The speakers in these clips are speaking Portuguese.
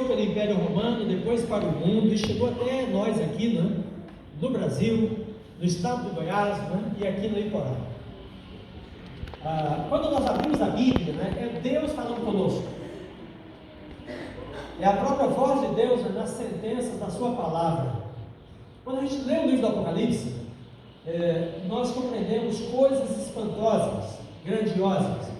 iniciou pelo Império Romano, depois para o mundo e chegou até nós aqui, né? No Brasil, no estado do Goiás, né? E aqui no Iporá. Quando nós abrimos a Bíblia, né? É Deus falando conosco. É a própria voz de Deus, né? Nas sentenças da sua palavra. Quando a gente lê o livro do Apocalipse, nós compreendemos coisas espantosas, grandiosas.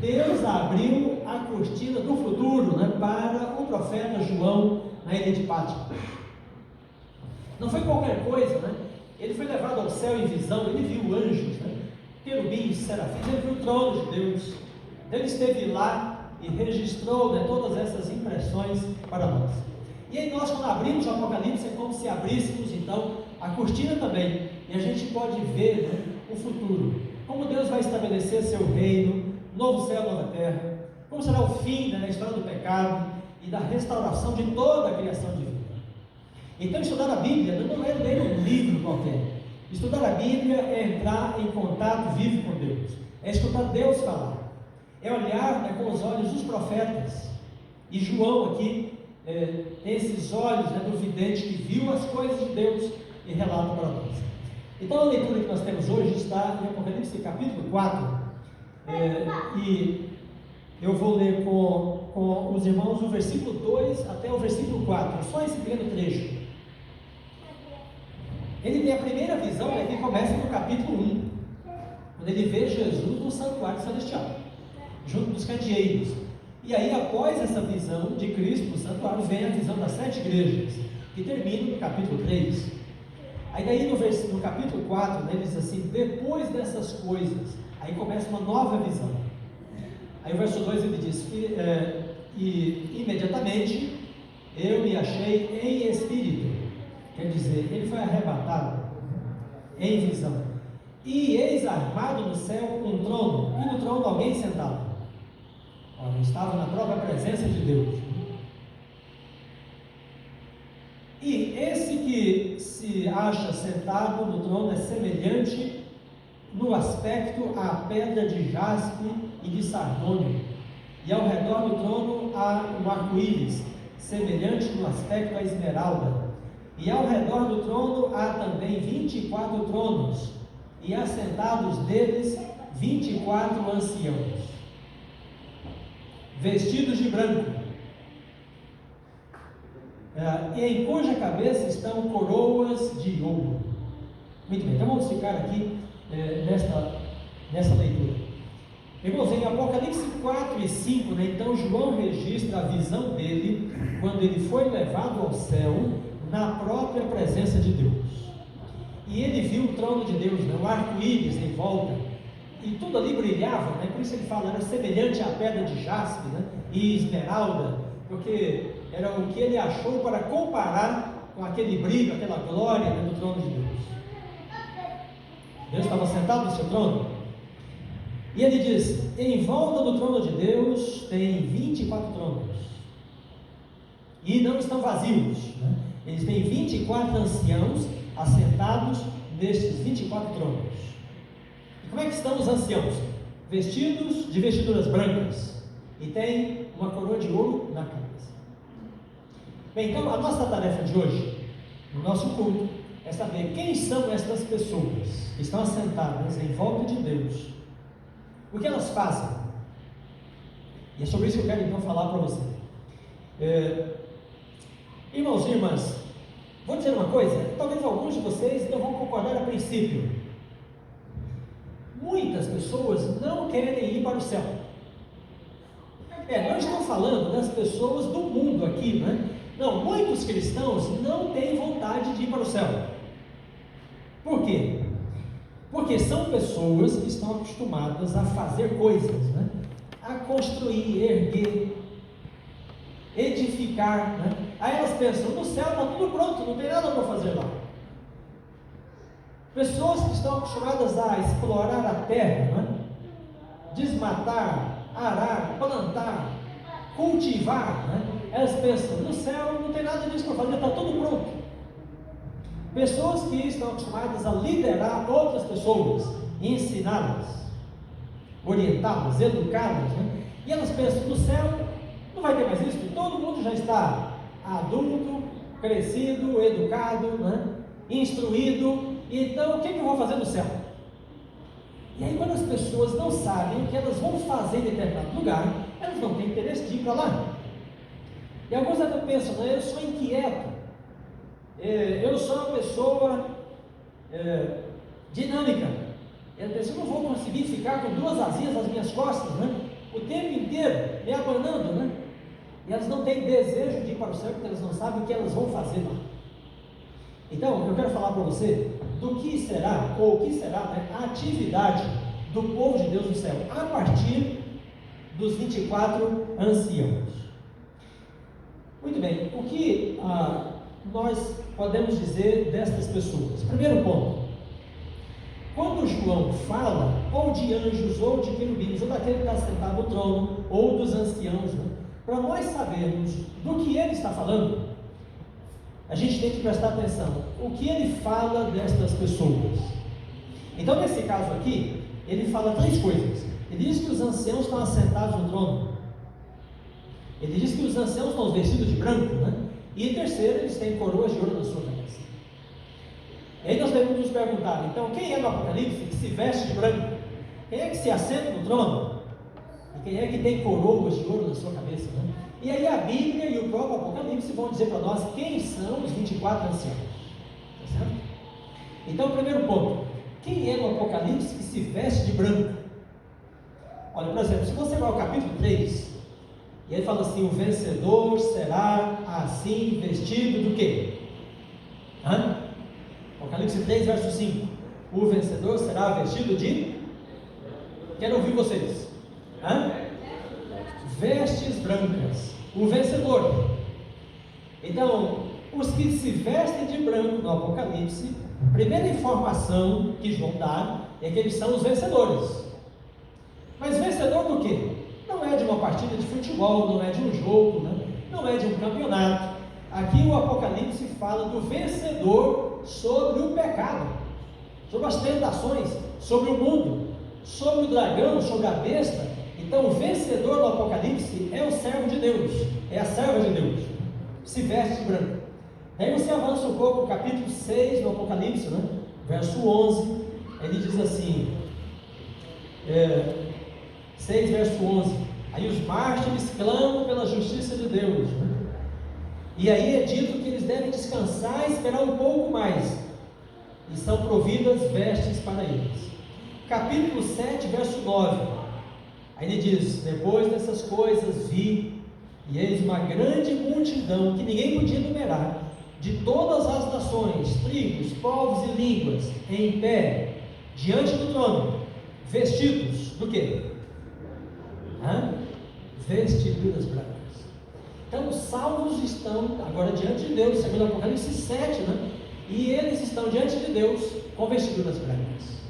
Deus abriu a cortina do futuro, né, para o profeta João na ilha de Patmos. Não foi qualquer coisa, né? Ele foi levado ao céu em visão, ele viu anjos, né, querubins, serafins, ele viu o trono de Deus. Ele esteve lá e registrou, né, todas essas impressões para nós. E aí nós, quando abrimos o Apocalipse, é como se abríssemos então a cortina também, e a gente pode ver, né, o futuro, como Deus vai estabelecer seu reino, novo céu, nova terra, como será o fim, né, da história do pecado e da restauração de toda a criação divina. Então estudar a Bíblia não é ler um livro qualquer. Estudar a Bíblia é entrar em contato vivo com Deus, é escutar Deus falar, é olhar, né, com os olhos dos profetas. E João aqui tem esses olhos, né, do vidente que viu as coisas de Deus e relata para nós. Então a leitura que nós temos hoje está em Apocalipse capítulo 4, e eu vou ler com os irmãos o versículo 2 até o versículo 4, só esse pequeno trecho. Ele tem a primeira visão, né, que começa no capítulo 1, quando ele vê Jesus no santuário celestial, junto dos candeeiros. E aí, após essa visão de Cristo no santuário, vem a visão das 7 igrejas, que termina no capítulo 3. Aí daí no capítulo 4, né, ele diz assim: depois dessas coisas, aí começa uma nova visão. Aí o verso 2 ele diz que e imediatamente eu me achei em espírito, quer dizer, ele foi arrebatado em visão, e eis armado no céu um trono, e no trono alguém sentado. Olha, estava na própria presença de Deus. E esse que se acha sentado no trono é semelhante no aspecto à pedra de jaspe e de sardônio, e ao redor do trono há um arco-íris, semelhante no aspecto à esmeralda, e ao redor do trono há também 24 tronos, e assentados deles 24 anciãos, vestidos de branco, e em cuja cabeça estão coroas de ouro. Muito bem, então vamos ficar aqui nessa leitura. Irmãos, em Apocalipse 4 e 5, né, então João registra a visão dele quando ele foi levado ao céu na própria presença de Deus. E ele viu o trono de Deus, né, o arco-íris em volta, e tudo ali brilhava, né, por isso ele fala, era semelhante à pedra de jaspe, né, e esmeralda, porque era o que ele achou para comparar com aquele brilho, aquela glória, né, do trono de Deus. Deus estava sentado no seu trono, e ele diz: em volta do trono de Deus tem 24 tronos, e não estão vazios, né? Eles têm 24 anciãos assentados nestes 24 tronos. E como é que estão os anciãos? Vestidos de vestiduras brancas, e tem uma coroa de ouro na cabeça. Bem, então a nossa tarefa de hoje, no nosso culto, é saber quem são estas pessoas que estão assentadas em volta de Deus, o que elas fazem. E é sobre isso que eu quero então falar para você. Irmãos e irmãs, vou dizer uma coisa, talvez alguns de vocês não vão concordar a princípio. Muitas pessoas não querem ir para o céu. Não estou falando das pessoas do mundo aqui, né? Não, muitos cristãos não têm vontade de ir para o céu. Por quê? Porque são pessoas que estão acostumadas a fazer coisas, né? A construir, erguer, edificar, né? Aí elas pensam, no céu está tudo pronto, não tem nada para fazer lá. Pessoas que estão acostumadas a explorar a terra, né? Desmatar, arar, plantar, cultivar, né? Elas pensam, no céu não tem nada disso para fazer, está tudo pronto. Pessoas que estão acostumadas a liderar outras pessoas, ensiná-las, orientá-las, educá-las, né? E elas pensam, no céu Não vai ter mais isso, porque todo mundo já está adulto, crescido, educado, né? Instruído. Então, o que eu vou fazer no céu? E aí, quando as pessoas não sabem o que elas vão fazer em determinado lugar, elas não têm interesse de ir para lá. E alguns até pensam, né, eu sou inquieto, eu sou uma pessoa dinâmica. Ele pensa, eu não vou conseguir ficar com duas asinhas nas minhas costas, né? O tempo inteiro me abanando, né? E elas não têm desejo de ir para o céu, porque elas não sabem o que elas vão fazer lá. Então, eu quero falar para você do que será, ou o que será, né, a atividade do povo de Deus no céu, a partir dos 24 anciãos. Muito bem, o que nós podemos dizer destas pessoas? Primeiro ponto, quando João fala, ou de anjos, ou de querubins, ou daquele que está sentado no trono, ou dos anciãos, né, para nós sabermos do que ele está falando, a gente tem que prestar atenção, o que ele fala destas pessoas. Então, nesse caso aqui, ele fala três coisas. Ele diz que os anciãos estão assentados no trono. Ele diz que os anciãos estão vestidos de branco, né? E em terceiro, eles têm coroas de ouro na sua cabeça. E aí nós devemos nos perguntar, então, quem é no Apocalipse que se veste de branco? Quem é que se assenta no trono? E quem é que tem coroas de ouro na sua cabeça, né? E aí a Bíblia e o próprio Apocalipse vão dizer para nós quem são os 24 anciãos. Tá certo? Então, primeiro ponto, quem é no Apocalipse que se veste de branco? Olha, por exemplo, se você vai ao capítulo 3, e ele fala assim, o vencedor será assim vestido do quê? Apocalipse 3, verso 5. O vencedor será vestido de... Quero ouvir vocês. Vestes brancas. O vencedor. Então, os que se vestem de branco no Apocalipse, a primeira informação que João dá é que eles são os vencedores. Mas vencedor do quê? Não é de uma partida de futebol, não é de um jogo, né? Não é de um campeonato. Aqui o Apocalipse fala do vencedor sobre o pecado, sobre as tentações, sobre o mundo, sobre o dragão, sobre a besta. Então, o vencedor do Apocalipse é o servo de Deus, é a serva de Deus, se veste de branco. Aí você avança um pouco, capítulo 6 do Apocalipse, né? Verso 11, ele diz assim, 6 verso 11, aí os mártires clamam pela justiça de Deus, né? E aí é dito que eles devem descansar e esperar um pouco mais, e são providas vestes para eles. Capítulo 7, verso 9, aí ele diz, depois dessas coisas vi, e eis uma grande multidão, que ninguém podia numerar, de todas as nações, tribos, povos e línguas, em pé, diante do trono, vestidos do quê? Vestiduras brancas. Então os salvos estão agora diante de Deus, segundo Apocalipse 7, né? E eles estão diante de Deus com vestiduras brancas.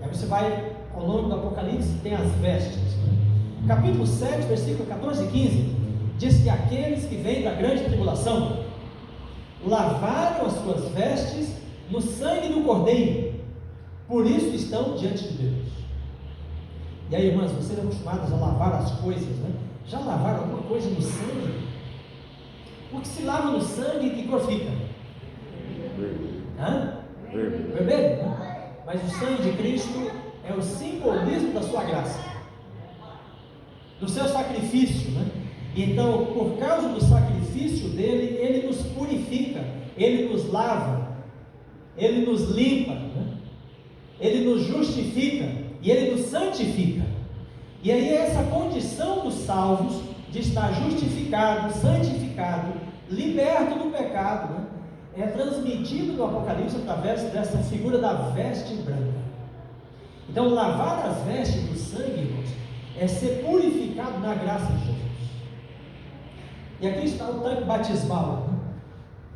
Aí você vai ao longo do Apocalipse, tem as vestes. Capítulo 7, versículo 14 e 15, diz que aqueles que vêm da grande tribulação lavaram as suas vestes no sangue do Cordeiro, por isso estão diante de Deus. E aí, irmãs, vocês são acostumados a lavar as coisas, né? Já lavaram alguma coisa no sangue? O que se lava no sangue, que cor fica? Vermelho, né? Mas o sangue de Cristo é o simbolismo da sua graça, do seu sacrifício, né? Então, por causa do sacrifício dele, ele nos purifica, ele nos lava, ele nos limpa, né? Ele nos justifica e ele nos santifica. E aí é essa condição dos salvos de estar justificado, santificado, liberto do pecado, né? É transmitido no Apocalipse através dessa figura da veste branca. Então, lavar as vestes do sangue, irmãos, é ser purificado na graça de Jesus. E aqui está o tanque batismal, né?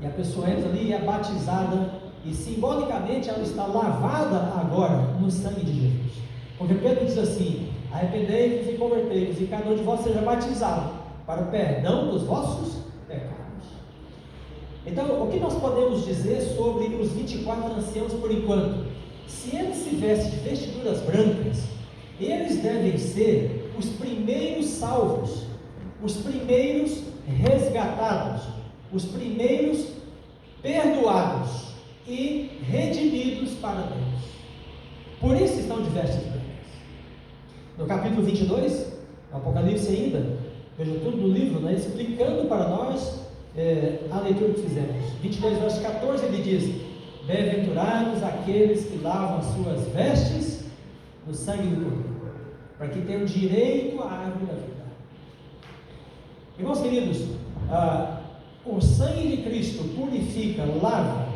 E a pessoa entra ali e é batizada, e simbolicamente ela está lavada agora no sangue de Jesus. Porque Pedro diz assim: arrependei-vos e convertei-vos, e cada um de vós seja batizado para o perdão dos vossos pecados. Então, o que nós podemos dizer sobre os 24 anciãos por enquanto? Se eles se vestem de vestiduras brancas, eles devem ser os primeiros salvos os primeiros resgatados, os primeiros perdoados e redimidos para Deus. Por isso estão de vestes brancas. No capítulo 22, no Apocalipse ainda, veja tudo no livro, né, explicando para nós a leitura que fizemos. 22, verso 14, ele diz: bem-aventurados aqueles que lavam as suas vestes no sangue do Cordeiro, para que tenham direito à árvore da vida. Irmãos queridos, o sangue de Cristo purifica, lava,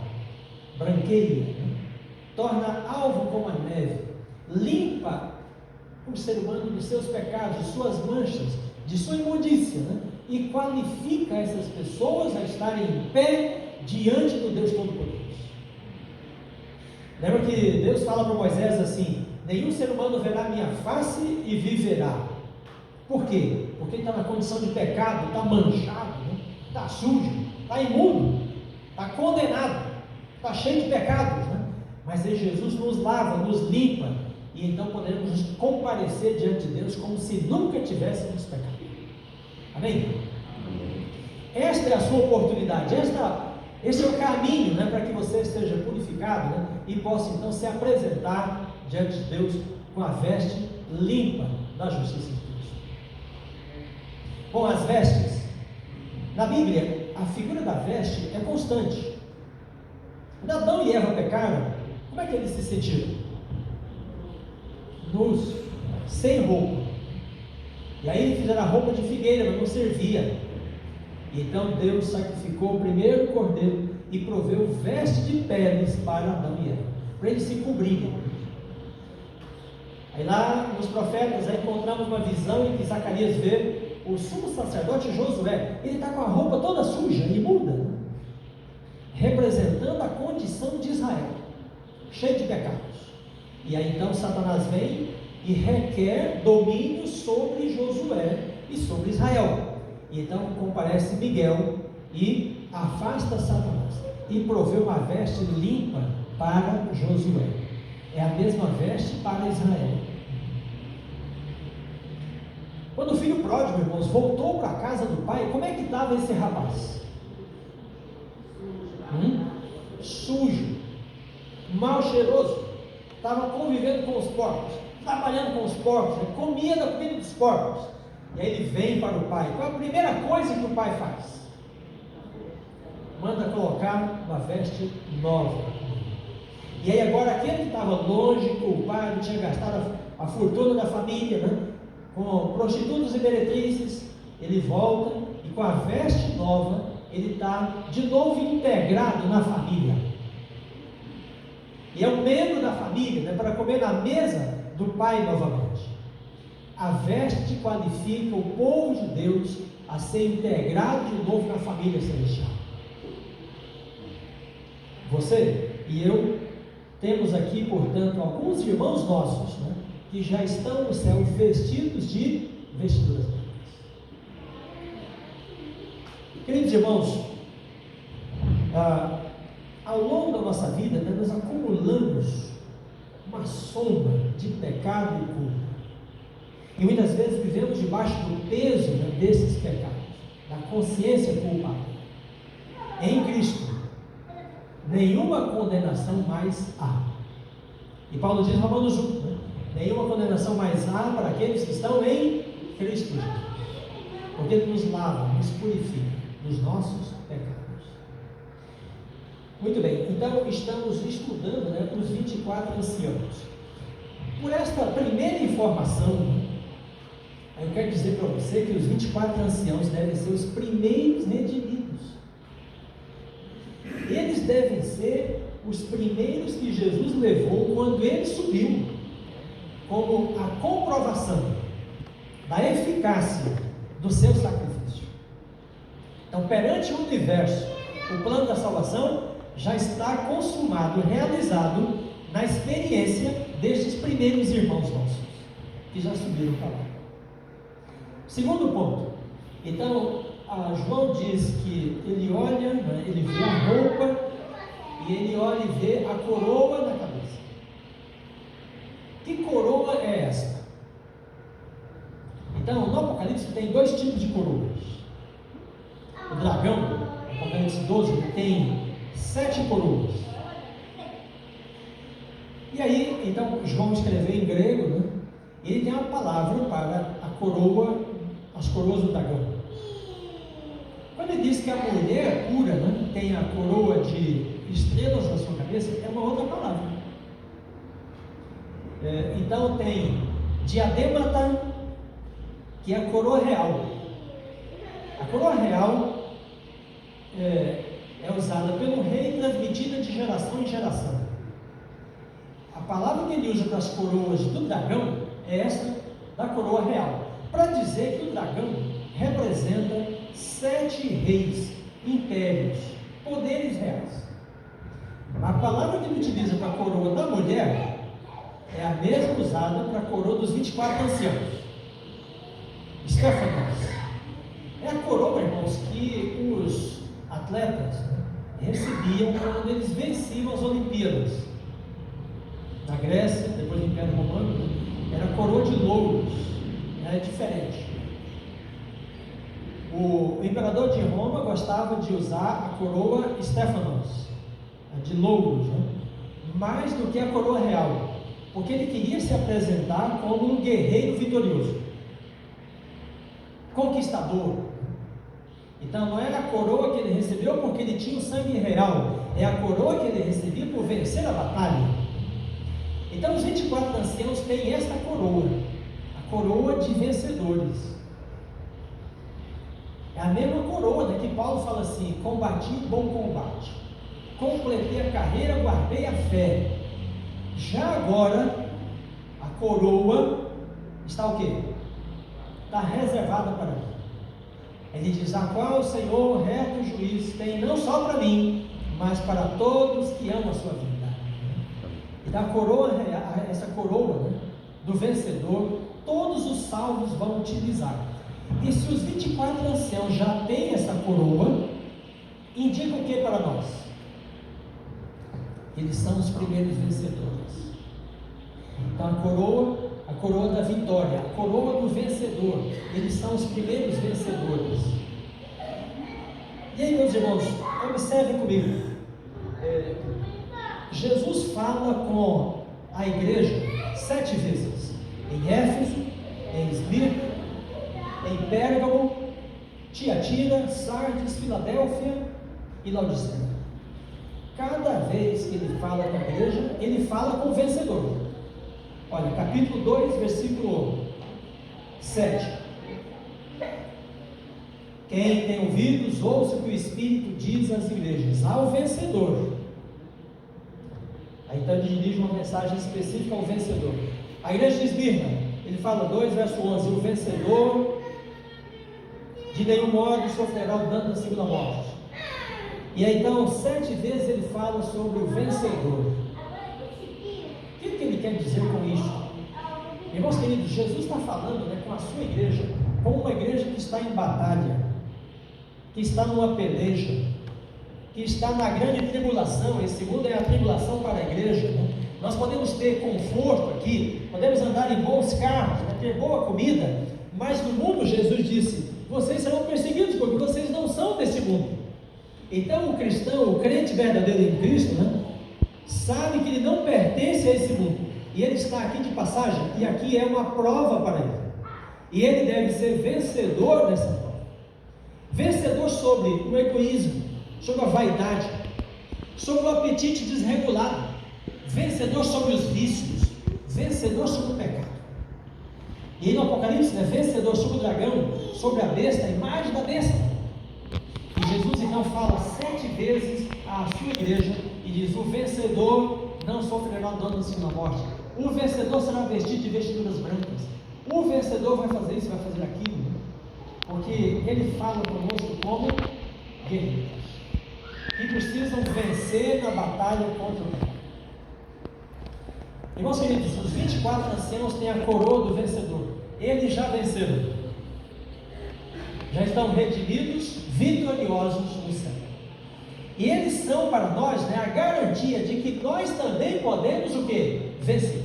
branqueia, torna alvo como a neve, limpa o ser humano dos seus pecados, de suas manchas, de sua imundícia, e qualifica essas pessoas a estarem em pé diante do Deus Todo-Poderoso. Lembra que Deus fala para Moisés assim: nenhum ser humano verá minha face e viverá. Por quê? Porque ele está na condição de pecado, está manchado, está sujo, está imundo, está condenado, está cheio de pecados, mas aí Jesus nos lava, nos limpa, e então podemos comparecer diante de Deus como se nunca tivéssemos pecado. Amém? Esta é a sua oportunidade, esse é o caminho, para que você esteja purificado, e possa então se apresentar diante de Deus com a veste limpa da justiça de Deus. Bom, as vestes, na Bíblia, a figura da veste é constante. Quando Adão e Eva pecaram, como é que eles se sentiram? Nus, sem roupa. E aí eles fizeram a roupa de figueira, mas não servia. E então Deus sacrificou o primeiro cordeiro e proveu veste de peles para Adão e Eva, para eles se cobrirem. Aí lá nos profetas encontramos uma visão em que Zacarias vê o sumo sacerdote Josué. Ele está com a roupa toda suja, imunda, representando a condição de Israel, cheio de pecados. E aí então Satanás vem e requer domínio sobre Josué e sobre Israel. E então comparece Miguel e afasta Satanás e provê uma veste limpa para Josué. É a mesma veste para Israel. Quando o filho pródigo, irmãos, voltou para a casa do pai, como é que estava esse rapaz? Sujo, mal cheiroso, estava convivendo com os porcos, trabalhando com os porcos, comia da comida dos porcos. E aí ele vem para o pai. Qual é a primeira coisa que o pai faz? Manda colocar uma veste nova. E aí agora aquele que estava longe, culpado, tinha gastado a fortuna da família, com prostitutas e meretrizes, ele volta e com a veste nova, ele está de novo integrado na família. E é um membro da família, para comer na mesa do pai novamente. A veste qualifica o povo de Deus a ser integrado de novo na família celestial. Você e eu temos aqui, portanto, alguns irmãos nossos, que já estão no céu vestidos de vestiduras brancas. Queridos irmãos, ao longo da nossa vida, nós acumulamos uma sombra de pecado e culpa. E muitas vezes vivemos debaixo do peso desses pecados, da consciência culpada. Em Cristo, nenhuma condenação mais há. E Paulo diz em Romanos 1, nenhuma condenação mais há para aqueles que estão em Cristo Jesus, porque Ele nos lava, nos purifica dos nossos pecados. Muito bem, então estamos estudando os 24 anciãos. Por esta primeira informação, eu quero dizer para você que os 24 anciãos devem ser os primeiros redimidos. Eles devem ser os primeiros que Jesus levou quando Ele subiu, como a comprovação da eficácia do seu sacrifício. Então, perante o universo, o plano da salvação já está consumado, realizado na experiência destes primeiros irmãos nossos, que já subiram para lá. Segundo ponto, então, João diz que ele olha, ele vê a roupa, e ele olha e vê a coroa na cabeça. Que coroa é esta? Então Então, no Apocalipse tem dois tipos de coroas. O dragão, Apocalipse 12, ele tem 7 coroas. E aí, então, João escreveu em grego, né? E ele tem uma palavra para a coroa, as coroas do dragão. Quando ele diz que a mulher pura, né, tem a coroa de estrelas na sua cabeça, é uma outra palavra. Então tem diadêmata, que é a coroa real. A coroa real é usada pelo rei, transmitida de geração em geração. A palavra que ele usa para as coroas do dragão é essa da coroa real, para dizer que o dragão representa 7 reis, impérios, poderes reais. A palavra que ele utiliza para a coroa da mulher é a mesma usada para a coroa dos 24 anciãos, Stephanos. É a coroa, irmãos, que os atletas recebiam quando eles venciam as Olimpíadas. Na Grécia, depois do Império Romano, era a coroa de louros, era diferente. O imperador de Roma gostava de usar a coroa Stephanos, a de louros, né? Mais do que a coroa real, porque ele queria se apresentar como um guerreiro vitorioso, conquistador. Então não era a coroa que ele recebeu porque ele tinha o sangue real, é a coroa que ele recebia por vencer a batalha. Então os 24 anciãos têm esta coroa, a coroa de vencedores. É a mesma coroa, né, que Paulo fala assim: combati o bom combate, completei a carreira, guardei a fé. Já agora a coroa está o quê? Está reservada para mim. Ele diz: a qual o Senhor, reto juiz, tem não só para mim, mas para todos que amam a sua vida. E da coroa, essa coroa, né, do vencedor, todos os salvos vão utilizar. E se os 24 anciãos já têm essa coroa, indica o que para nós? Eles são os primeiros vencedores. Então a coroa da vitória, a coroa do vencedor, eles são os primeiros vencedores. E aí, meus irmãos, observem comigo. Jesus fala com a igreja 7 vezes, em Éfeso, em Esmirna, em Pérgamo, Tiatira, Sardes, Filadélfia e Laodiceia. Cada vez que ele fala com a igreja, ele fala com o vencedor. Olha, capítulo 2, versículo 7. Quem tem ouvidos, ouça o que o Espírito diz às igrejas. Ao vencedor. Aí então ele dirige uma mensagem específica ao vencedor. A igreja de Esmirna, ele fala 2, verso 11: o vencedor de nenhum modo sofrerá o dano da segunda morte. E aí então 7 vezes ele fala sobre o vencedor. O que ele quer dizer com isso? Irmãos queridos, Jesus está falando, né, com a sua igreja, como uma igreja que está em batalha, que está numa peleja, que está na grande tribulação. Esse mundo é a tribulação para a igreja, né? Nós podemos ter conforto aqui, podemos andar em bons carros, né, ter boa comida, mas no mundo, Jesus disse, vocês serão perseguidos porque vocês não são desse mundo. Então o cristão, o crente verdadeiro em Cristo, né, sabe que ele não pertence a esse mundo, e ele está aqui de passagem, e aqui é uma prova para ele, e ele deve ser vencedor nessa prova. Vencedor sobre o egoísmo, sobre a vaidade, sobre o apetite desregulado, vencedor sobre os vícios, vencedor sobre o pecado. E aí no Apocalipse, né, vencedor sobre o dragão, sobre a besta, a imagem da besta. E Jesus então fala 7 vezes à sua igreja e diz: o vencedor não sofrerá o dano da segunda morte, o vencedor será vestido de vestiduras brancas, o vencedor vai fazer isso, vai fazer aquilo, né? Porque ele fala conosco como guerreiros que precisam vencer na batalha contra o pecado. Irmãos queridos, os 24 anciãos têm a coroa do vencedor. Eles já venceram, já estão redimidos, vitoriosos no céu. E eles são para nós, né, a garantia de que nós também podemos o quê? Vencer.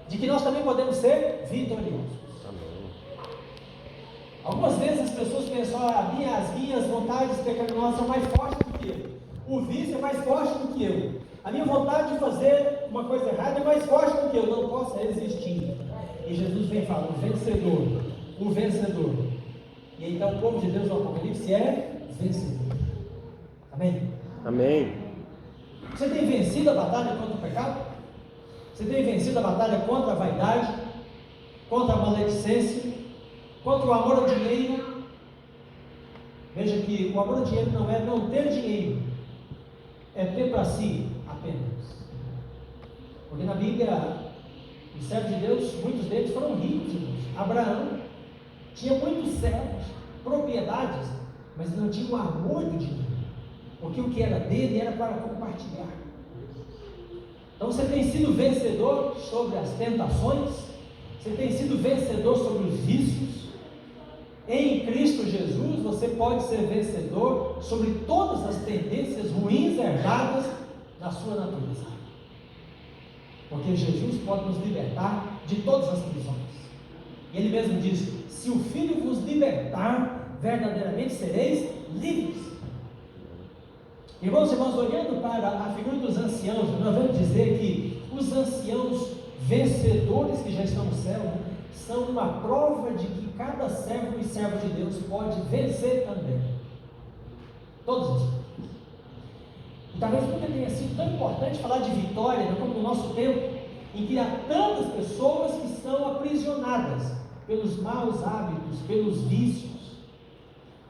De que nós também podemos ser vitoriosos. pessoas pensam, as minhas vontades pecaminosas são mais fortes do que eu. O vício é mais forte do que eu. A minha vontade de fazer uma coisa errada é mais forte do que eu. Não posso resistir. E Jesus vem falando, o vencedor. O vencedor. E então o povo de Deus no Apocalipse é vencedor. Amém? Amém. Você tem vencido a batalha contra o pecado? Você tem vencido a batalha contra a vaidade? Contra a maledicência? Contra o amor ao dinheiro? Veja que o amor ao dinheiro não é não ter dinheiro, é ter para si apenas. Porque na Bíblia, os servos de Deus, muitos deles foram ricos, irmãos. Abraão tinha muitos servos, propriedades, mas não tinha o amor do dinheiro, porque o que era dele era para compartilhar. Então você tem sido vencedor sobre as tentações, você tem sido vencedor sobre os vícios. Em Cristo Jesus você pode ser vencedor sobre todas as tendências ruins herdadas da sua natureza, porque Jesus pode nos libertar de todas as prisões. E Ele mesmo diz: se o Filho vos libertar, verdadeiramente sereis livres. Irmãos, olhando para a figura dos anciãos, nós vamos dizer que os anciãos vencedores que já estão no céu são uma prova de que cada servo e serva de Deus pode vencer também. Todos os dias. E talvez nunca tenha sido tão importante falar de vitória como no nosso tempo, em que há tantas pessoas que são aprisionadas pelos maus hábitos, pelos vícios.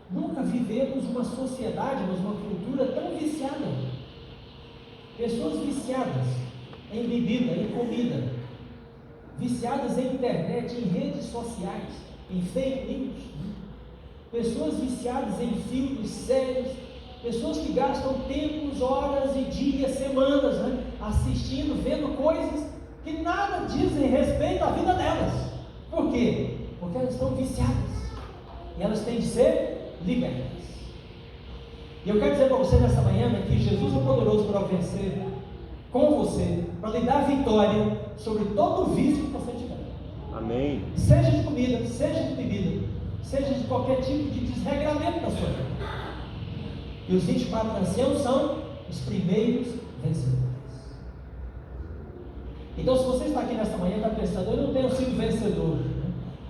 Nunca vivemos uma sociedade, mas uma cultura tão viciada. Pessoas viciadas em bebida, em comida, viciadas em internet, em redes sociais, em fake news, pessoas viciadas em filmes, séries, pessoas que gastam tempos, horas e dias, semanas, assistindo, vendo coisas que nada dizem respeito à vida delas. Por quê? Porque elas estão viciadas e elas têm de ser libertas. E eu quero dizer para você nessa manhã que Jesus é poderoso para vencer com você, para lhe dar vitória sobre todo o vício que você tiver. Amém. Seja de comida, seja de bebida, seja de qualquer tipo de desregramento da sua vida. E os 24 anciãos são os primeiros vencedores. Então, se você está aqui nesta manhã e está pensando, eu não tenho sido vencedor,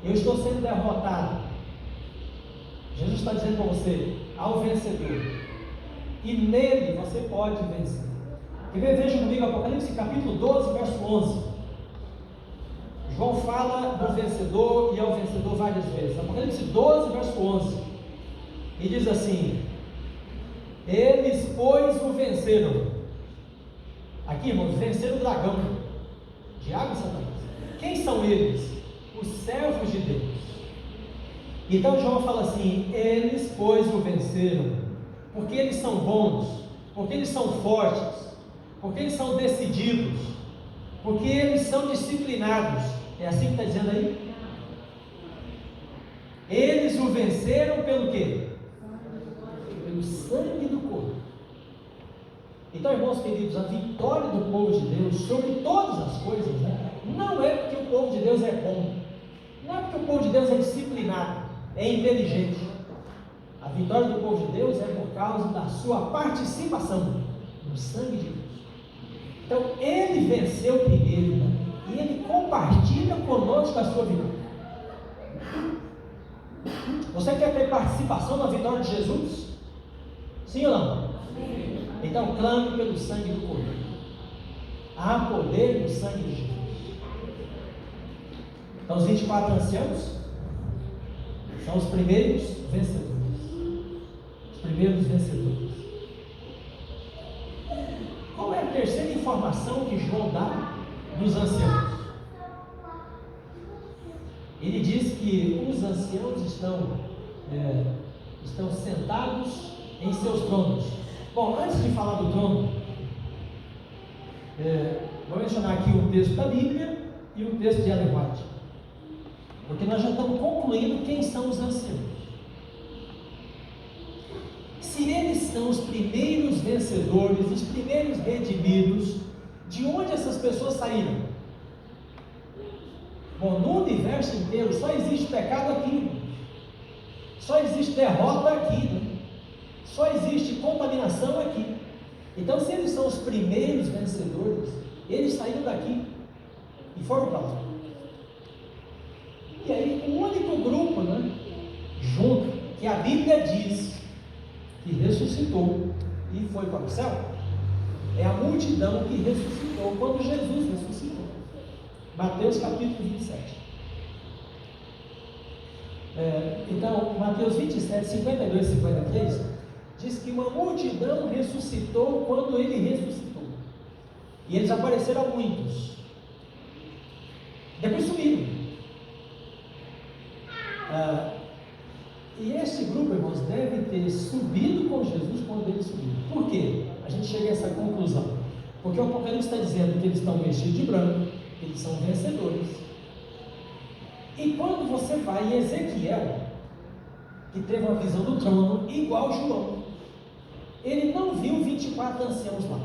eu estou sendo derrotado, Jesus está dizendo para você, ao vencedor, e nele você pode vencer. Quer ver? Veja comigo Apocalipse capítulo 12, verso 11. João fala do vencedor e ao vencedor várias vezes. Apocalipse 12, verso 11. E diz assim: eles, pois, o venceram. Aqui, irmãos, venceram o dragão, diabo e Satanás. Quem são eles? Os servos de Deus. Então João fala assim: eles, pois, o venceram, porque eles são bons, porque eles são fortes, porque eles são decididos, porque eles são disciplinados. É assim que está dizendo aí? Eles o venceram pelo quê? Pelo sangue do corpo. Então, irmãos queridos, a vitória do povo de Deus sobre todas as coisas, não é porque o povo de Deus é bom, não é porque o povo de Deus é disciplinado, é inteligente. A vitória do povo de Deus é por causa da sua participação no sangue de Deus. Então ele venceu primeiro, e ele compartilha conosco a sua vitória. Você quer ter participação na vitória de Jesus? Sim ou não? Sim. Então clame pelo sangue do Cordeiro. Há poder no sangue de Jesus. Então os 24 anciãos são os primeiros vencedores. Os primeiros vencedores. Qual é a terceira informação que João dá dos anciãos? Ele diz que os anciãos estão sentados em seus tronos. Bom, antes de falar do trono, vou mencionar aqui um texto da Bíblia e um texto de Ellen White, porque nós já estamos concluindo quem são os anciãos. Se eles são os primeiros vencedores, os primeiros redimidos, de onde essas pessoas saíram? Bom, no universo inteiro só existe pecado aqui. Só existe derrota aqui, né? Só existe contaminação aqui. Então, se eles são os primeiros vencedores, eles saíram daqui e foram para lá. E aí, o único grupo, né, junto, que a Bíblia diz que ressuscitou e foi para o céu, é a multidão que ressuscitou quando Jesus ressuscitou. Mateus capítulo 27. Então, Mateus 27, 52 e 53, diz que uma multidão ressuscitou quando ele ressuscitou. E eles apareceram a muitos. Depois sumiram. E esse grupo, irmãos, deve ter subido com Jesus quando ele subiu. Por quê? A gente chega a essa conclusão. Porque o Apocalipse está dizendo que eles estão vestidos de branco, que eles são vencedores. E quando você vai em Ezequiel, que teve uma visão do trono igual João, ele não viu 24 anciãos lá.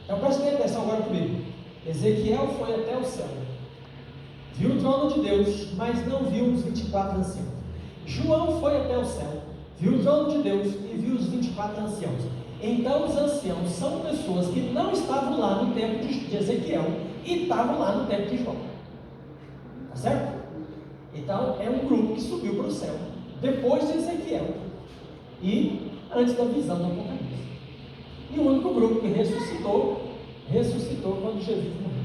Então preste bem atenção agora comigo. Ezequiel foi até o céu, viu o trono de Deus, mas não viu os 24 anciãos. João foi até o céu, viu o trono de Deus e viu os 24 anciãos. Então os anciãos são pessoas que não estavam lá no tempo de Ezequiel e estavam lá no tempo de João. Tá certo? Então é um grupo que subiu para o céu depois de Ezequiel e antes da visão do Apocalipse. E o único grupo que ressuscitou quando Jesus morreu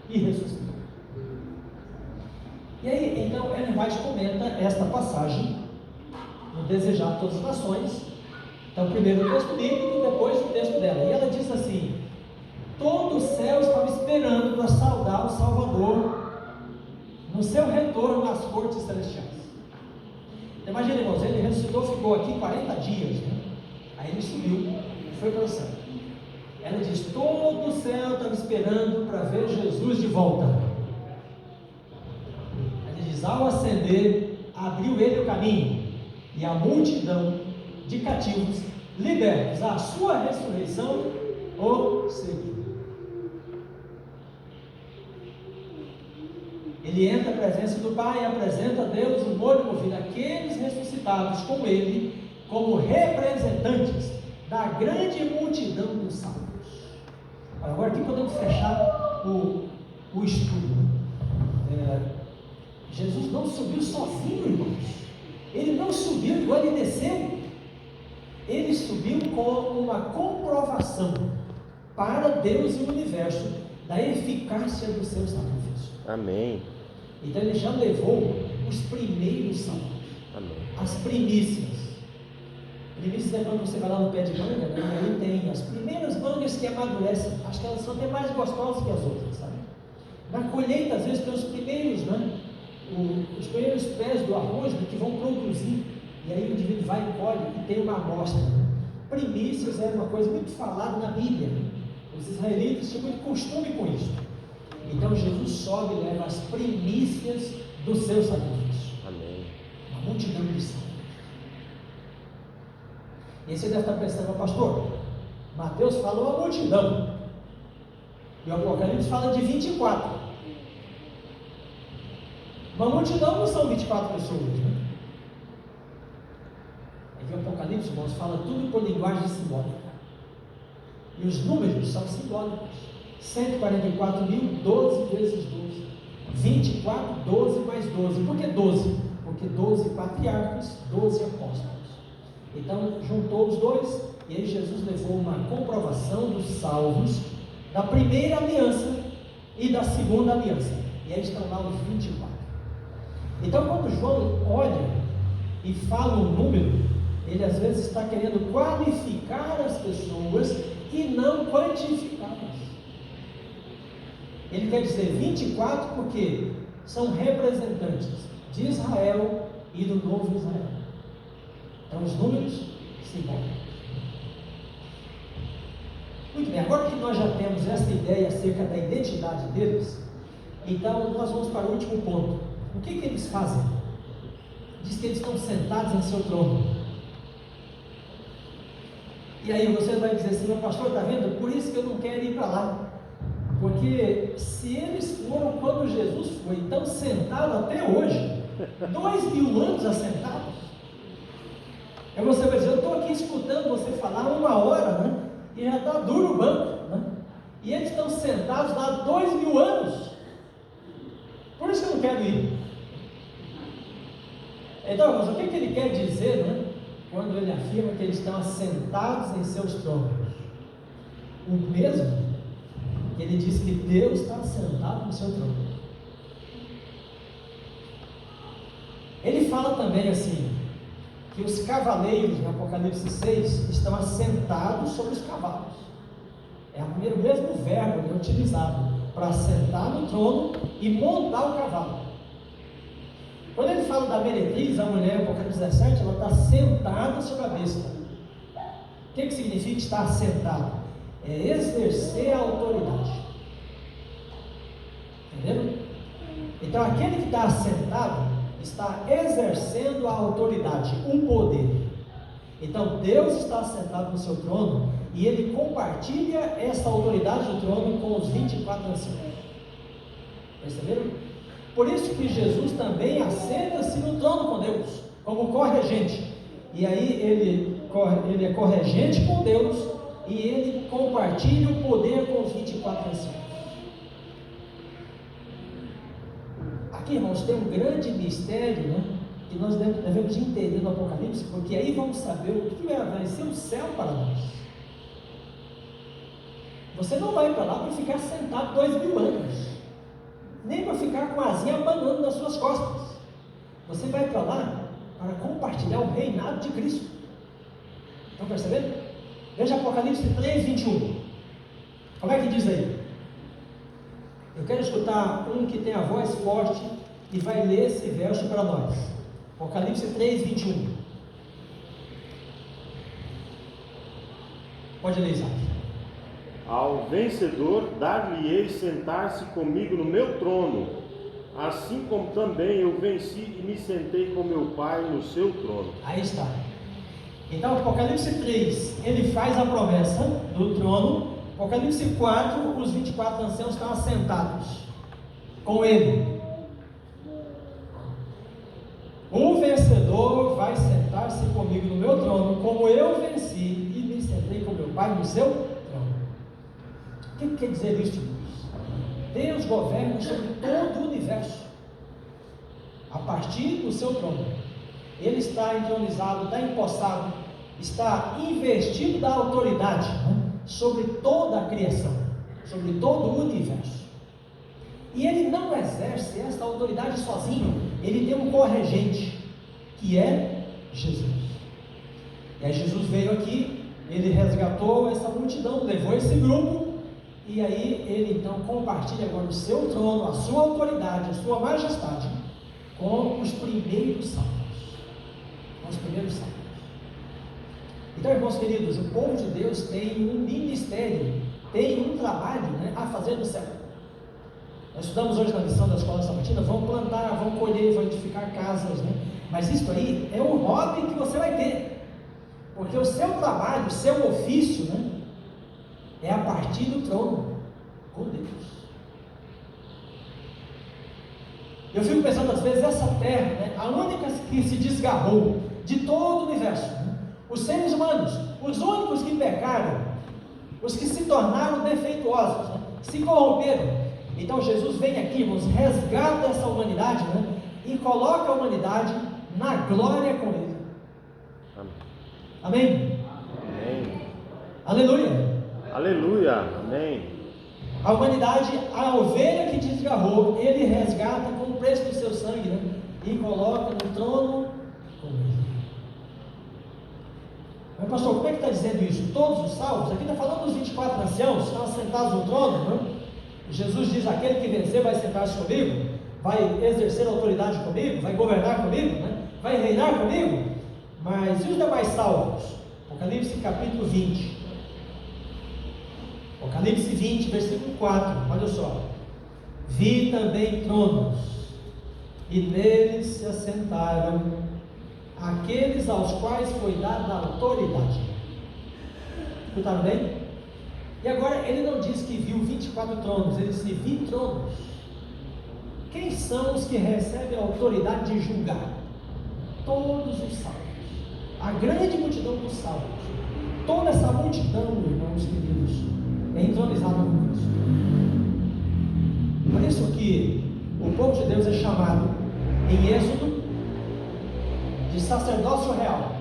e ressuscitou. E aí, então, Ellen White comenta esta passagem no Desejar de Todas as Nações. Então, primeiro o texto bíblico, depois o texto dela. E ela diz assim: todo o céu estava esperando para saudar o Salvador no seu retorno nas cortes celestiais. Imagina, irmãos, ele ressuscitou, ficou aqui 40 dias, né? Aí ele subiu e foi para o céu. Ela diz: todo o céu estava esperando para ver Jesus de volta. Ele diz: ao ascender, abriu ele o caminho, e a multidão de cativos libertos à sua ressurreição o seguiu. Ele entra à presença do Pai e apresenta a Deus o noivo ouvido, aqueles ressuscitados com ele, como representantes da grande multidão dos salvos. Agora aqui podemos fechar o estudo. Jesus não subiu sozinho, irmãos. Ele não subiu igual ele desceu. Ele subiu com uma comprovação para Deus e o universo da eficácia dos seus sacrifícios. Amém. Então ele já levou os primeiros salvos. Amém. As primícias. Primícias é quando você vai lá no pé de manga, né? Aí tem as primeiras mangas que amadurecem. Acho que elas são até mais gostosas que as outras, sabe? Na colheita, às vezes, tem os primeiros, né? Os primeiros pés do arroz, né, que vão produzir. E aí o indivíduo vai e colhe e tem uma amostra. Primícias era uma coisa muito falada na Bíblia. Os israelitas tinham muito costume com isso. Então Jesus sobe e leva as primícias do seu sacrifício. Amém. Uma multidão de sangue. E aí você deve estar pensando: pastor, Mateus falou a multidão, e o Apocalipse fala de 24. Uma multidão não são 24 pessoas, né? É que o Apocalipse, irmãos, fala tudo por linguagem simbólica. E os números são simbólicos. 144 mil, 12 vezes 12. 24, 12 mais 12. Por que 12? Porque 12 patriarcas, 12 apóstolos. Então, juntou os dois, e aí Jesus levou uma comprovação dos salvos da primeira aliança e da segunda aliança. E aí estão lá os 24. Então, quando João olha e fala um número, ele às vezes está querendo qualificar as pessoas e não quantificá-las. Ele quer dizer 24 porque são representantes de Israel e do novo Israel. Então os números simbólicos. Muito bem, agora que nós já temos essa ideia acerca da identidade deles, então nós vamos para o último ponto. O que eles fazem? Diz que eles estão sentados em seu trono. E aí você vai dizer assim: meu pastor, está vendo? Por isso que eu não quero ir para lá. Porque se eles foram quando Jesus foi, estão sentados até hoje, 2.000 anos assentados. Aí você vai dizer, eu estou aqui escutando você falar 1 hora, né? E já está duro o banco, né? E eles estão sentados lá há 2.000 anos. Por isso que eu não quero ir. Então, mas o que ele quer dizer, né? Quando ele afirma que eles estão assentados em seus tronos? O mesmo que ele diz que Deus está sentado no seu trono. Ele fala também assim, que os cavaleiros, no Apocalipse 6, estão assentados sobre os cavalos. É o mesmo verbo que é utilizado para sentar no trono e montar o cavalo. Quando ele fala da meretriz, a mulher, Apocalipse 17, ela está sentada sobre a besta. O que significa estar sentada? É exercer a autoridade. Entendeu? Então aquele que está assentado está exercendo a autoridade, o poder. Então Deus está sentado no seu trono e ele compartilha essa autoridade do trono com os 24 anciãos. Perceberam? Por isso que Jesus também assenta-se no trono com Deus, como corregente. E aí ele é corregente com Deus e ele compartilha o poder com os 24 anciãos. Aqui, irmãos, tem um grande mistério, né, que nós devemos entender no Apocalipse, porque aí vamos saber o que vai ser o céu para nós. Você não vai para lá para ficar sentado 2.000 anos, nem para ficar com a asinha abanando nas suas costas. Você vai para lá para compartilhar o reinado de Cristo. Estão percebendo? Veja Apocalipse 3:21. Como é que diz aí? Eu quero escutar um que tem a voz forte e vai ler esse verso para nós. Apocalipse 3:21. Pode ler, Isaac. Ao vencedor dar-lhe-ei sentar-se comigo no meu trono, assim como também eu venci e me sentei com meu Pai no seu trono. Aí está. Então, Apocalipse 3, ele faz a promessa do trono. Apocalipse 4, os 24 anciãos estão assentados com ele. O vencedor vai sentar-se comigo no meu trono, como eu venci e me sentei com meu Pai no seu trono. O que quer dizer isso, irmãos? Deus governa sobre todo o universo, a partir do seu trono. Ele está entronizado, está empossado, está investido da autoridade, né, sobre toda a criação, sobre todo o universo. E ele não exerce essa autoridade sozinho, ele tem um corregente, que é Jesus. E aí Jesus veio aqui, ele resgatou essa multidão, levou esse grupo, e aí ele então compartilha agora o seu trono, a sua autoridade, a sua majestade, com os primeiros salvos. Com os primeiros salvos. Então, irmãos queridos, o povo de Deus tem um ministério, tem um trabalho, né, a fazer no céu. Nós estudamos hoje na lição da escola sabatina, vão plantar, vão colher, vão edificar casas, né? Mas isso aí é um hobby que você vai ter, porque o seu trabalho, o seu ofício, né, é a partir do trono com Deus. Eu fico pensando às vezes, essa terra, né, a única que se desgarrou de todo o universo, né, os seres humanos, os únicos que pecaram, os que se tornaram defeituosos, né, se corromperam. Então Jesus vem aqui, irmãos, resgata essa humanidade, né, e coloca a humanidade na glória com Ele. Amém? Amém. Aleluia. Aleluia. Amém. A humanidade, a ovelha que desgarrou, Ele resgata com o preço do seu sangue, né, e coloca no trono com Ele. Mas pastor, como é que está dizendo isso? Todos os salvos? Aqui está falando dos 24 anciãos que estão sentados no trono, né? Jesus diz, aquele que vencer vai sentar-se comigo, vai exercer autoridade comigo, vai governar comigo, né? Vai reinar comigo. Mas e os demais salvos? Apocalipse capítulo 20. Apocalipse 20, versículo 4, olha só. Vi também tronos, e neles se assentaram aqueles aos quais foi dada a autoridade. Escutaram bem? E agora ele não diz que viu 24 tronos, ele disse vi tronos. O Quem são os que recebem a autoridade de julgar? Todos os salvos. A grande multidão dos salvos. Toda essa multidão, irmãos queridos, é entronizada com Cristo. Por isso que o povo de Deus é chamado, em Êxodo, de sacerdócio real.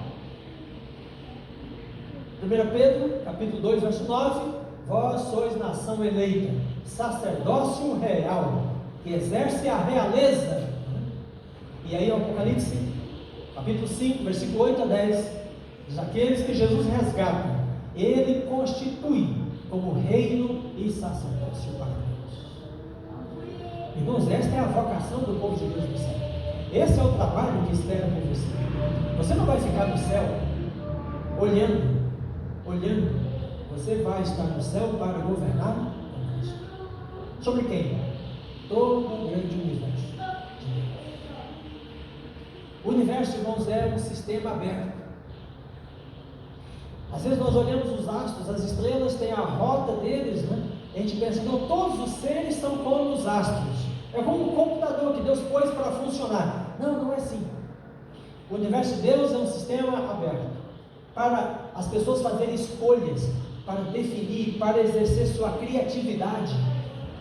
1 Pedro, capítulo 2, verso 9: vós sois nação eleita, sacerdócio real, que exerce a realeza. E aí, Apocalipse, capítulo 5, versículo 8 a 10, diz: aqueles que Jesus resgata, ele constitui como reino e sacerdócio para Deus. Irmãos, esta é a vocação do povo de Deus no céu. Esse é o trabalho que espera por você. Você não vai ficar no céu olhando. Você vai estar no céu para governar com Cristo. Sobre quem? Todo o grande universo. O universo, irmãos, é um sistema aberto. Às vezes nós olhamos os astros, as estrelas têm a rota deles, né? A gente pensa, não, todos os seres são como os astros. É como um computador que Deus pôs para funcionar. Não, não é assim. O universo de Deus é um sistema aberto para as pessoas fazerem escolhas, para definir, para exercer sua criatividade.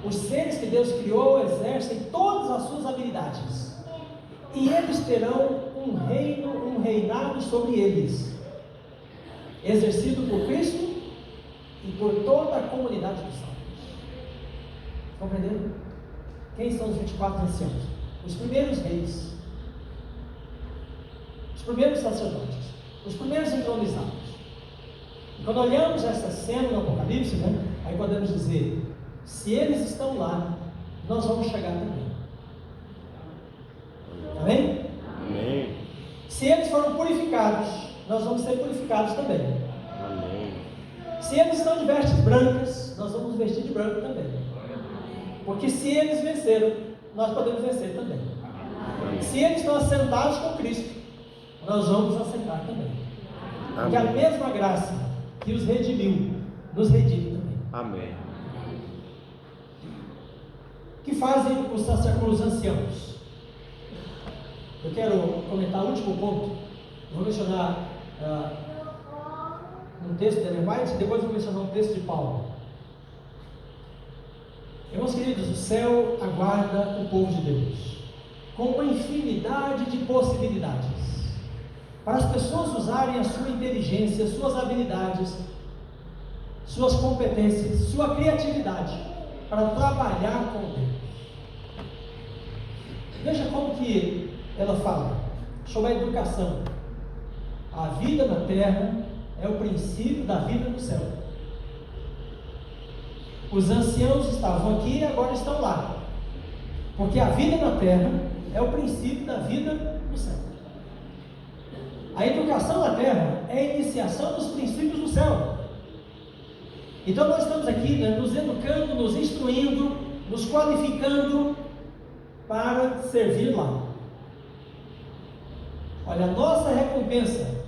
Os seres que Deus criou exercem todas as suas habilidades, e eles terão um reino, um reinado sobre eles, exercido por Cristo e por toda a comunidade dos salvos. Compreenderam? Quem são os 24 anciãos? Os primeiros reis, os primeiros sacerdotes, os primeiros entronizados. E quando olhamos essa cena no Apocalipse, né, aí podemos dizer: se eles estão lá, nós vamos chegar também. Amém? Amém. Se eles foram purificados, nós vamos ser purificados também. Amém. Se eles estão de vestes brancas, nós vamos vestir de branco também. Porque se eles venceram, nós podemos vencer também. Se eles estão assentados com Cristo, nós vamos assentar também. Porque a mesma graça que os redimiu, nos redime também. Amém. O que fazem os anciãos? Eu quero comentar o último ponto. Eu vou mencionar um texto de Ellen White, e depois vou mencionar um texto de Paulo. Irmãos queridos, o céu aguarda o povo de Deus com uma infinidade de possibilidades, para as pessoas usarem a sua inteligência, suas habilidades, suas competências, sua criatividade, para trabalhar com Deus. Veja como que ela fala sobre a educação. A vida na terra é o princípio da vida no céu. Os anciãos estavam aqui e agora estão lá, porque a vida na terra é o princípio da vida no céu. A educação na terra é a iniciação dos princípios do céu. Então nós estamos aqui, né, nos educando, nos instruindo, nos qualificando para servir lá. Olha, a nossa recompensa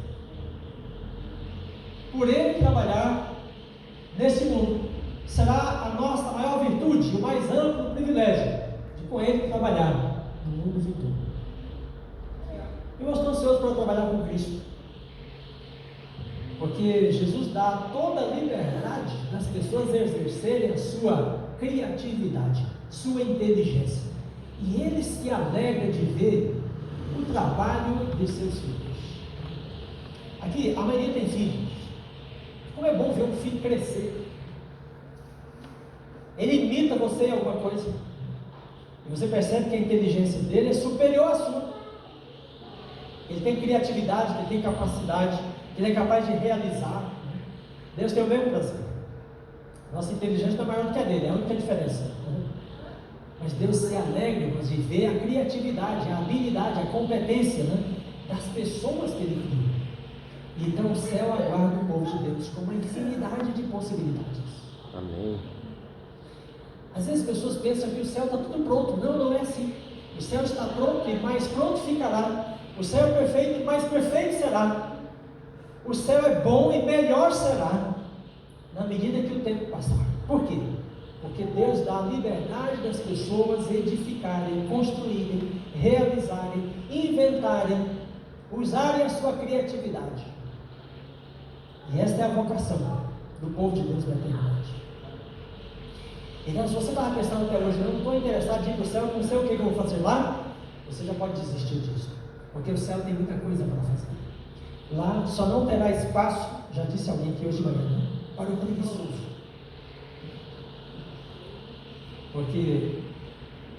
por ele trabalhar nesse mundo será a nossa maior virtude, o mais amplo privilégio de com ele trabalhar no mundo futuro. Eu estou ansioso para trabalhar com Cristo, porque Jesus dá toda a liberdade das pessoas exercerem a sua criatividade, sua inteligência, e ele se alegra de ver o trabalho de seus filhos. Aqui, a maioria tem filhos. Como é bom ver um filho crescer. Ele imita você em alguma coisa, e você percebe que a inteligência dele é superior à sua. Ele tem criatividade, ele tem capacidade, ele é capaz de realizar. Deus tem o mesmo prazer. Nossa inteligência não é maior do que a dele, é a única diferença. Mas Deus se alegra de ver a criatividade, a habilidade, a competência, né, das pessoas que Ele criou. Então o céu aguarda o povo de Deus com uma infinidade de possibilidades. Amém. Às vezes as pessoas pensam que o céu está tudo pronto. Não, não é assim. O céu está pronto e mais pronto ficará. O céu é perfeito e mais perfeito será. O céu é bom e melhor será na medida que o tempo passar. Por quê? Porque Deus dá a liberdade das pessoas edificarem, construírem, realizarem, inventarem, usarem a sua criatividade. E esta é a vocação do povo de Deus na eternidade. Então, se você estava pensando até hoje, eu não estou interessado em ir para o céu, não sei o que eu vou fazer lá, você já pode desistir disso, porque o céu tem muita coisa para fazer. Lá só não terá espaço, já disse alguém aqui hoje de manhã, né, para o preguiçoso. Porque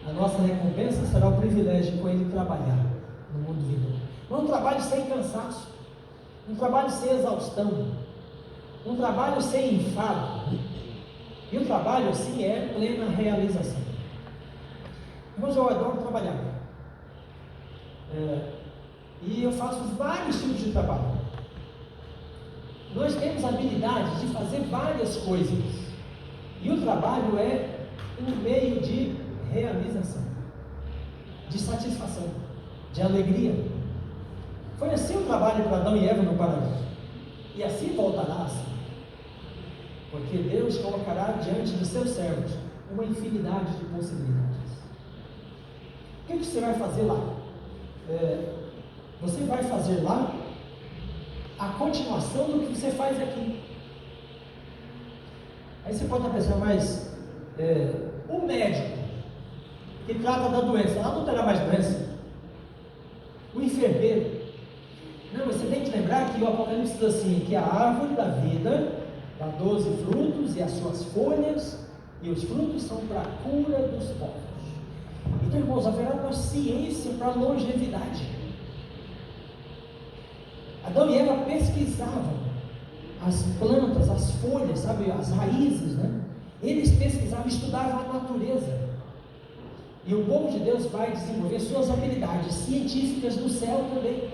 a nossa recompensa será o privilégio de com ele trabalhar no mundo vindouro. Não um trabalho sem cansaço, um trabalho sem exaustão, um trabalho sem enfado. E o trabalho assim é plena realização. Irmãos, eu adoro trabalhar. E eu faço vários tipos de trabalho. Nós temos a habilidade de fazer várias coisas. E o trabalho é um meio de realização, de satisfação, de alegria. Foi assim o trabalho para Adão e Eva no paraíso. E assim voltará a ser. Porque Deus colocará diante dos seus servos uma infinidade de possibilidades. O que você vai fazer lá? Você vai fazer lá a continuação do que você faz aqui. Aí você pode estar pensando, mas o médico que trata da doença, lá não terá mais doença. O enfermeiro. Não, você tem que lembrar que o Apocalipse diz assim, que a árvore da vida dá 12 frutos e as suas folhas, e os frutos são para a cura dos povos. Então, irmãos, haverá uma ciência para a longevidade. Adão e Eva pesquisavam as plantas, as folhas, sabe, as raízes, né? Eles pesquisavam, estudavam a natureza. E o povo de Deus vai desenvolver suas habilidades científicas no céu também.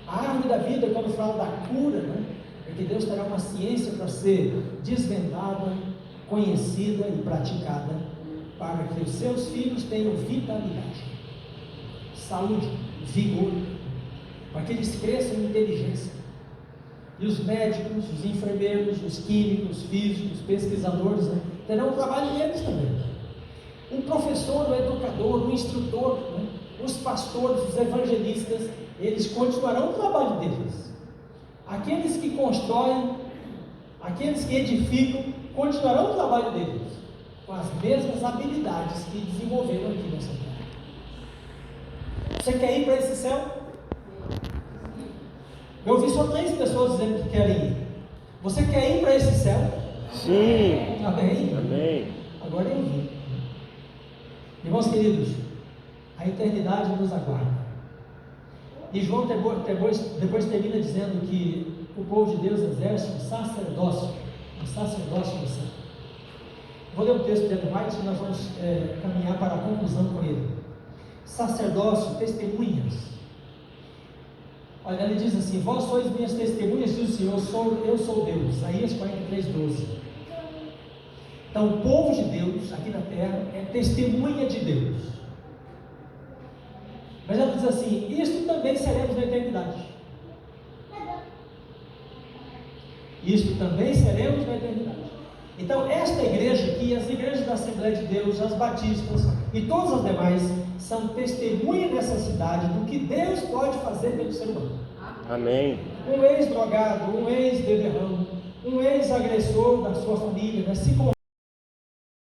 A árvore da vida, quando fala da cura, né? É que Deus terá uma ciência para ser desvendada, conhecida e praticada, para que os seus filhos tenham vitalidade, saúde, vigor, para que eles cresçam em inteligência. E os médicos, os enfermeiros, os químicos, físicos, pesquisadores, né, terão o trabalho deles também. O professor, o educador, o instrutor, né, os pastores, os evangelistas, eles continuarão o trabalho deles. Aqueles que constroem, aqueles que edificam, continuarão o trabalho deles, com as mesmas habilidades que desenvolveram aqui nessa terra. Você quer ir para esse céu? Eu ouvi só 3 pessoas dizendo que querem ir. Você quer ir para esse céu? Sim. Amém? Amém. Agora eu vi. Irmãos queridos, a eternidade nos aguarda. E João depois termina dizendo que o povo de Deus exerce um sacerdócio no céu. Vou ler o texto de Ellen White e nós vamos caminhar para a conclusão com ele. Sacerdócio, testemunhas. Olha, ele diz assim: vós sois minhas testemunhas, diz o Senhor, eu sou Deus. Isaías 43:12. Então, o povo de Deus aqui na terra é testemunha de Deus. Mas ela diz assim: isto também seremos na eternidade. Isto também seremos na eternidade. Então, esta igreja aqui, as igrejas da Assembleia de Deus, as batistas e todas as demais, são testemunhas nessa cidade do que Deus pode fazer pelo ser humano. Amém. Um ex-drogado, um ex-beberrão, um ex-agressor da sua família, né, se